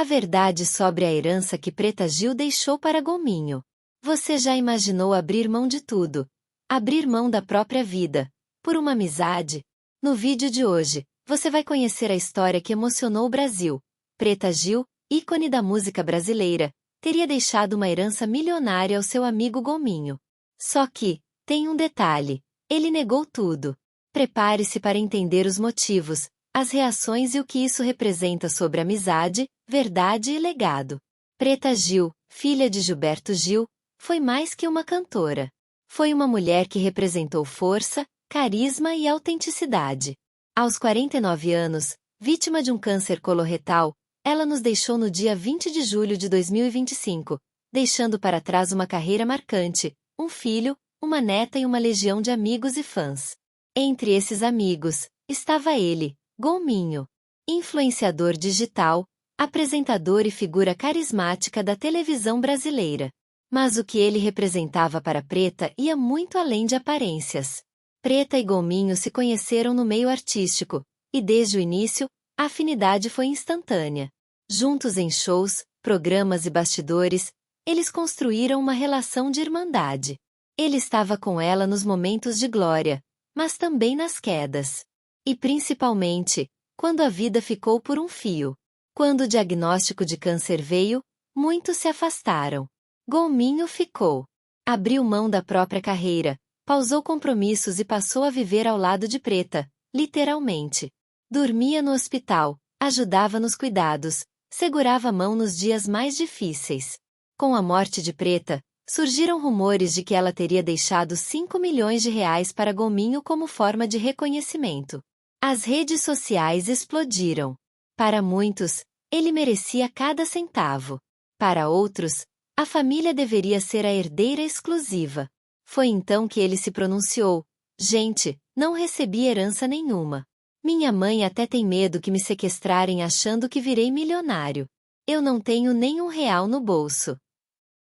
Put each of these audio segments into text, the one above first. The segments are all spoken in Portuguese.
A verdade sobre a herança que Preta Gil deixou para Gominho. Você já imaginou abrir mão de tudo? Abrir mão da própria vida, por uma amizade? No vídeo de hoje, você vai conhecer a história que emocionou o Brasil. Preta Gil, ícone da música brasileira, teria deixado uma herança milionária ao seu amigo Gominho. Só que, tem um detalhe, ele negou tudo. Prepare-se para entender os motivos, as reações e o que isso representa sobre amizade, verdade e legado. Preta Gil, filha de Gilberto Gil, foi mais que uma cantora. Foi uma mulher que representou força, carisma e autenticidade. Aos 49 anos, vítima de um câncer coloretal, ela nos deixou no dia 20 de julho de 2025, deixando para trás uma carreira marcante, um filho, uma neta e uma legião de amigos e fãs. Entre esses amigos, estava ele, Gominho, influenciador digital, apresentador e figura carismática da televisão brasileira. Mas o que ele representava para Preta ia muito além de aparências. Preta e Gominho se conheceram no meio artístico, e desde o início, a afinidade foi instantânea. Juntos em shows, programas e bastidores, eles construíram uma relação de irmandade. Ele estava com ela nos momentos de glória, mas também nas quedas. E principalmente, quando a vida ficou por um fio. Quando o diagnóstico de câncer veio, muitos se afastaram. Gominho ficou. Abriu mão da própria carreira, pausou compromissos e passou a viver ao lado de Preta, literalmente. Dormia no hospital, ajudava nos cuidados, segurava a mão nos dias mais difíceis. Com a morte de Preta, surgiram rumores de que ela teria deixado 5 milhões de reais para Gominho como forma de reconhecimento. As redes sociais explodiram. Para muitos, ele merecia cada centavo. Para outros, a família deveria ser a herdeira exclusiva. Foi então que ele se pronunciou: "Gente, não recebi herança nenhuma. Minha mãe até tem medo que me sequestrarem achando que virei milionário. Eu não tenho nem R$ 1 no bolso."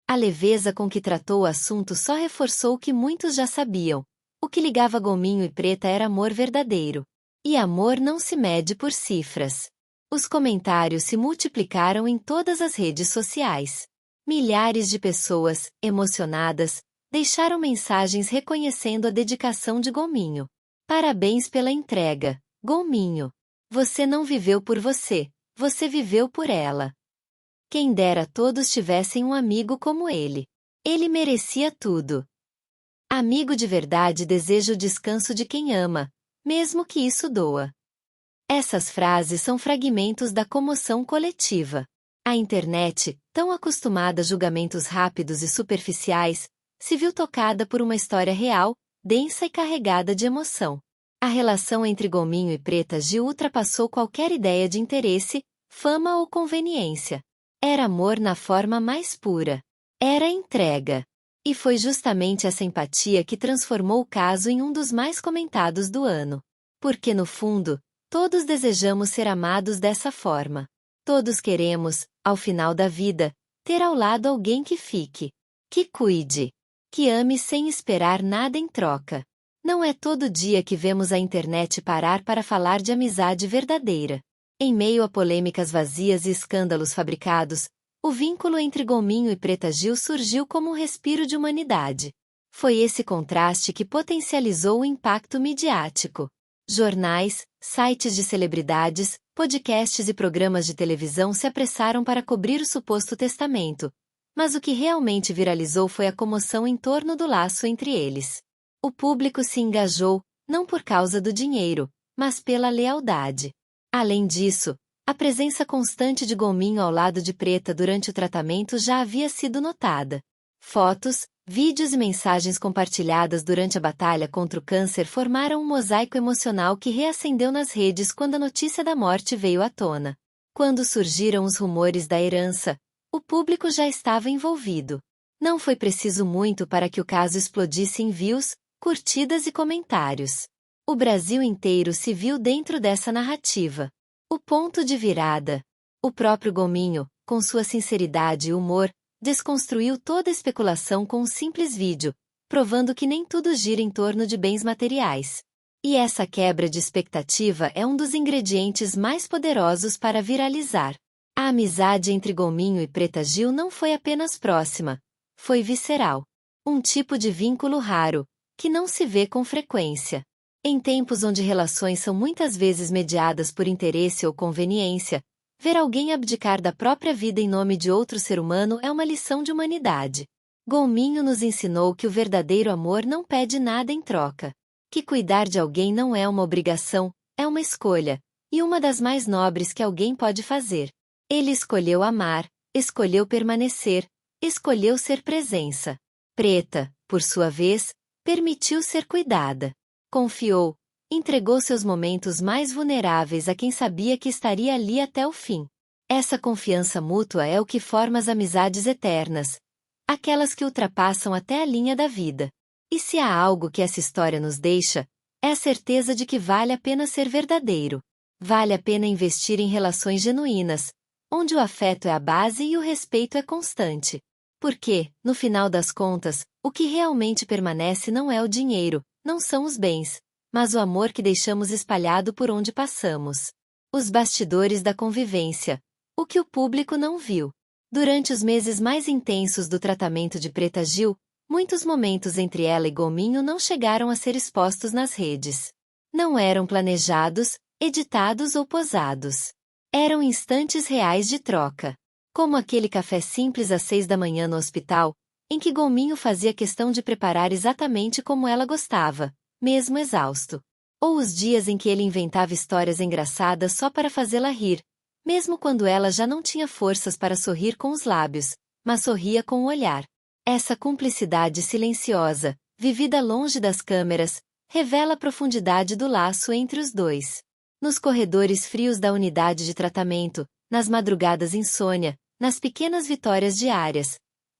A leveza com que tratou o assunto só reforçou o que muitos já sabiam. O que ligava Gominho e Preta era amor verdadeiro. E amor não se mede por cifras. Os comentários se multiplicaram em todas as redes sociais. Milhares de pessoas, emocionadas, deixaram mensagens reconhecendo a dedicação de Gominho. Parabéns pela entrega, Gominho. Você não viveu por você, você viveu por ela. Quem dera todos tivessem um amigo como ele. Ele merecia tudo. Amigo de verdade deseja o descanso de quem ama, mesmo que isso doa. Essas frases são fragmentos da comoção coletiva. A internet, tão acostumada a julgamentos rápidos e superficiais, se viu tocada por uma história real, densa e carregada de emoção. A relação entre Gominho e Preta Gil ultrapassou qualquer ideia de interesse, fama ou conveniência. Era amor na forma mais pura. Era entrega. E foi justamente essa empatia que transformou o caso em um dos mais comentados do ano. Porque no fundo, todos desejamos ser amados dessa forma. Todos queremos, ao final da vida, ter ao lado alguém que fique, que cuide, que ame sem esperar nada em troca. Não é todo dia que vemos a internet parar para falar de amizade verdadeira. Em meio a polêmicas vazias e escândalos fabricados, o vínculo entre Gominho e Preta Gil surgiu como um respiro de humanidade. Foi esse contraste que potencializou o impacto midiático. Jornais, sites de celebridades, podcasts e programas de televisão se apressaram para cobrir o suposto testamento, mas o que realmente viralizou foi a comoção em torno do laço entre eles. O público se engajou, não por causa do dinheiro, mas pela lealdade. Além disso, a presença constante de Gominho ao lado de Preta durante o tratamento já havia sido notada. Fotos, vídeos e mensagens compartilhadas durante a batalha contra o câncer formaram um mosaico emocional que reacendeu nas redes quando a notícia da morte veio à tona. Quando surgiram os rumores da herança, o público já estava envolvido. Não foi preciso muito para que o caso explodisse em views, curtidas e comentários. O Brasil inteiro se viu dentro dessa narrativa. O ponto de virada. O próprio Gominho, com sua sinceridade e humor, desconstruiu toda a especulação com um simples vídeo, provando que nem tudo gira em torno de bens materiais. E essa quebra de expectativa é um dos ingredientes mais poderosos para viralizar. A amizade entre Gominho e Preta Gil não foi apenas próxima, foi visceral. Um tipo de vínculo raro, que não se vê com frequência. Em tempos onde relações são muitas vezes mediadas por interesse ou conveniência, ver alguém abdicar da própria vida em nome de outro ser humano é uma lição de humanidade. Gominho nos ensinou que o verdadeiro amor não pede nada em troca. Que cuidar de alguém não é uma obrigação, é uma escolha, e uma das mais nobres que alguém pode fazer. Ele escolheu amar, escolheu permanecer, escolheu ser presença. Preta, por sua vez, permitiu ser cuidada. Confiou, entregou seus momentos mais vulneráveis a quem sabia que estaria ali até o fim. Essa confiança mútua é o que forma as amizades eternas, aquelas que ultrapassam até a linha da vida. E se há algo que essa história nos deixa, é a certeza de que vale a pena ser verdadeiro. Vale a pena investir em relações genuínas, onde o afeto é a base e o respeito é constante. Porque, no final das contas, o que realmente permanece não é o dinheiro, não são os bens, mas o amor que deixamos espalhado por onde passamos. Os bastidores da convivência. O que o público não viu. Durante os meses mais intensos do tratamento de Preta Gil, muitos momentos entre ela e Gominho não chegaram a ser expostos nas redes. Não eram planejados, editados ou posados. Eram instantes reais de troca. Como aquele café simples às 6 da manhã no hospital, em que Gominho fazia questão de preparar exatamente como ela gostava, mesmo exausto. Ou os dias em que ele inventava histórias engraçadas só para fazê-la rir, mesmo quando ela já não tinha forças para sorrir com os lábios, mas sorria com o olhar. Essa cumplicidade silenciosa, vivida longe das câmeras, revela a profundidade do laço entre os dois. Nos corredores frios da unidade de tratamento, nas madrugadas insônia, nas pequenas vitórias diárias,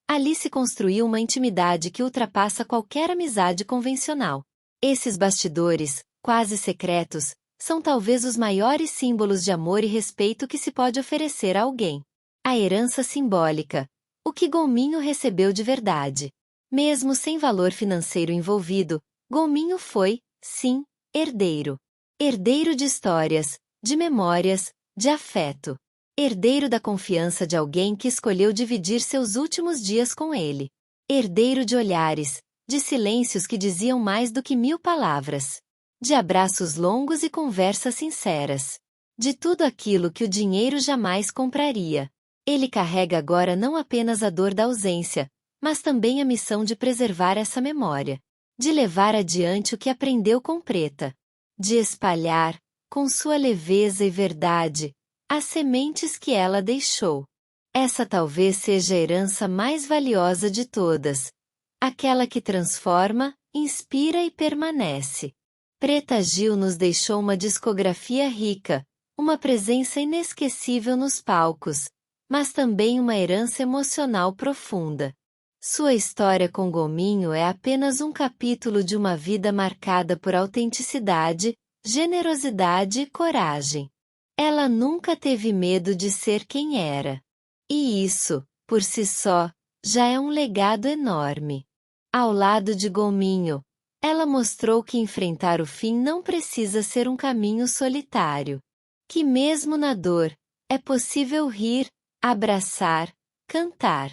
ali se construiu uma intimidade que ultrapassa qualquer amizade convencional. Esses bastidores, quase secretos, são talvez os maiores símbolos de amor e respeito que se pode oferecer a alguém. A herança simbólica. O que Gominho recebeu de verdade. Mesmo sem valor financeiro envolvido, Gominho foi, sim, herdeiro. Herdeiro de histórias, de memórias, de afeto. Herdeiro da confiança de alguém que escolheu dividir seus últimos dias com ele. Herdeiro de olhares, de silêncios que diziam mais do que 1000 palavras. De abraços longos e conversas sinceras. De tudo aquilo que o dinheiro jamais compraria. Ele carrega agora não apenas a dor da ausência, mas também a missão de preservar essa memória. De levar adiante o que aprendeu com Preta. De espalhar, com sua leveza e verdade, as sementes que ela deixou. Essa talvez seja a herança mais valiosa de todas. Aquela que transforma, inspira e permanece. Preta Gil nos deixou uma discografia rica, uma presença inesquecível nos palcos, mas também uma herança emocional profunda. Sua história com Gominho é apenas um capítulo de uma vida marcada por autenticidade, generosidade e coragem. Ela nunca teve medo de ser quem era. E isso, por si só, já é um legado enorme. Ao lado de Gominho, ela mostrou que enfrentar o fim não precisa ser um caminho solitário. Que mesmo na dor, é possível rir, abraçar, cantar.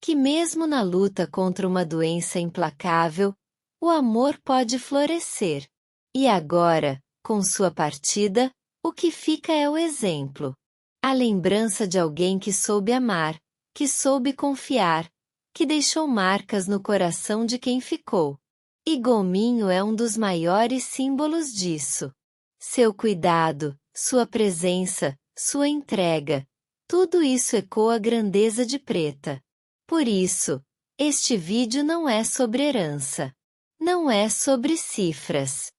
Que mesmo na luta contra uma doença implacável, o amor pode florescer. E agora, com sua partida, o que fica é o exemplo. A lembrança de alguém que soube amar, que soube confiar, que deixou marcas no coração de quem ficou. E Gominho é um dos maiores símbolos disso. Seu cuidado, sua presença, sua entrega, tudo isso ecoa a grandeza de Preta. Por isso, este vídeo não é sobre herança. Não é sobre cifras.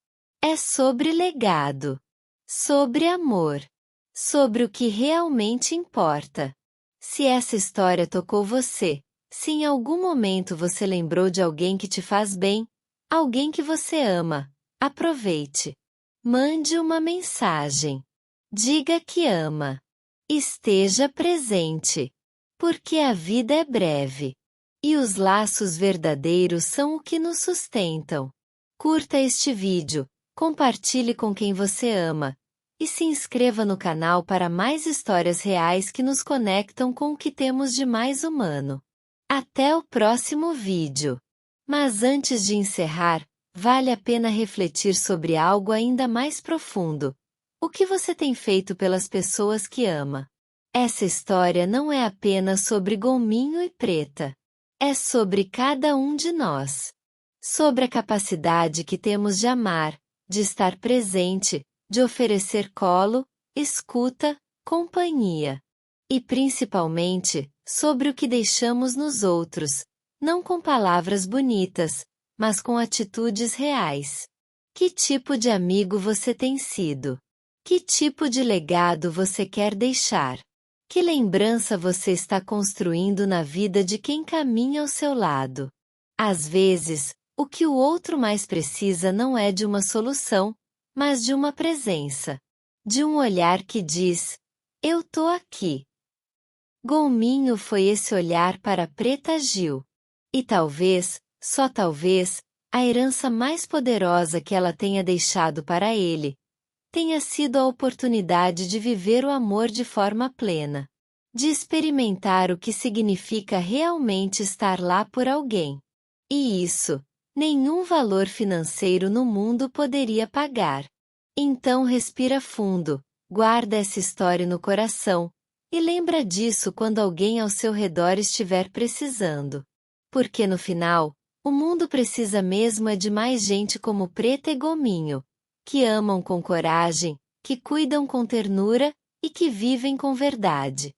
É sobre legado. Sobre amor. Sobre o que realmente importa. Se essa história tocou você, se em algum momento você lembrou de alguém que te faz bem, alguém que você ama, aproveite. Mande uma mensagem. Diga que ama. Esteja presente. Porque a vida é breve. E os laços verdadeiros são o que nos sustentam. Curta este vídeo, compartilhe com quem você ama. e se inscreva no canal para mais histórias reais que nos conectam com o que temos de mais humano. Até o próximo vídeo! Mas antes de encerrar, vale a pena refletir sobre algo ainda mais profundo. O que você tem feito pelas pessoas que ama? Essa história não é apenas sobre Gominho e Preta. É sobre cada um de nós. Sobre a capacidade que temos de amar, de estar presente, de oferecer colo, escuta, companhia. E principalmente, sobre o que deixamos nos outros, não com palavras bonitas, mas com atitudes reais. Que tipo de amigo você tem sido? Que tipo de legado você quer deixar? Que lembrança você está construindo na vida de quem caminha ao seu lado? Às vezes, o que o outro mais precisa não é de uma solução, mas de uma presença. De um olhar que diz: eu tô aqui. Gominho foi esse olhar para Preta Gil. E talvez, só talvez, a herança mais poderosa que ela tenha deixado para ele, tenha sido a oportunidade de viver o amor de forma plena. De experimentar o que significa realmente estar lá por alguém. E isso, nenhum valor financeiro no mundo poderia pagar. Então respira fundo, guarda essa história no coração, e lembra disso quando alguém ao seu redor estiver precisando. Porque no final, o mundo precisa mesmo é de mais gente como Preta e Gominho, que amam com coragem, que cuidam com ternura, e que vivem com verdade.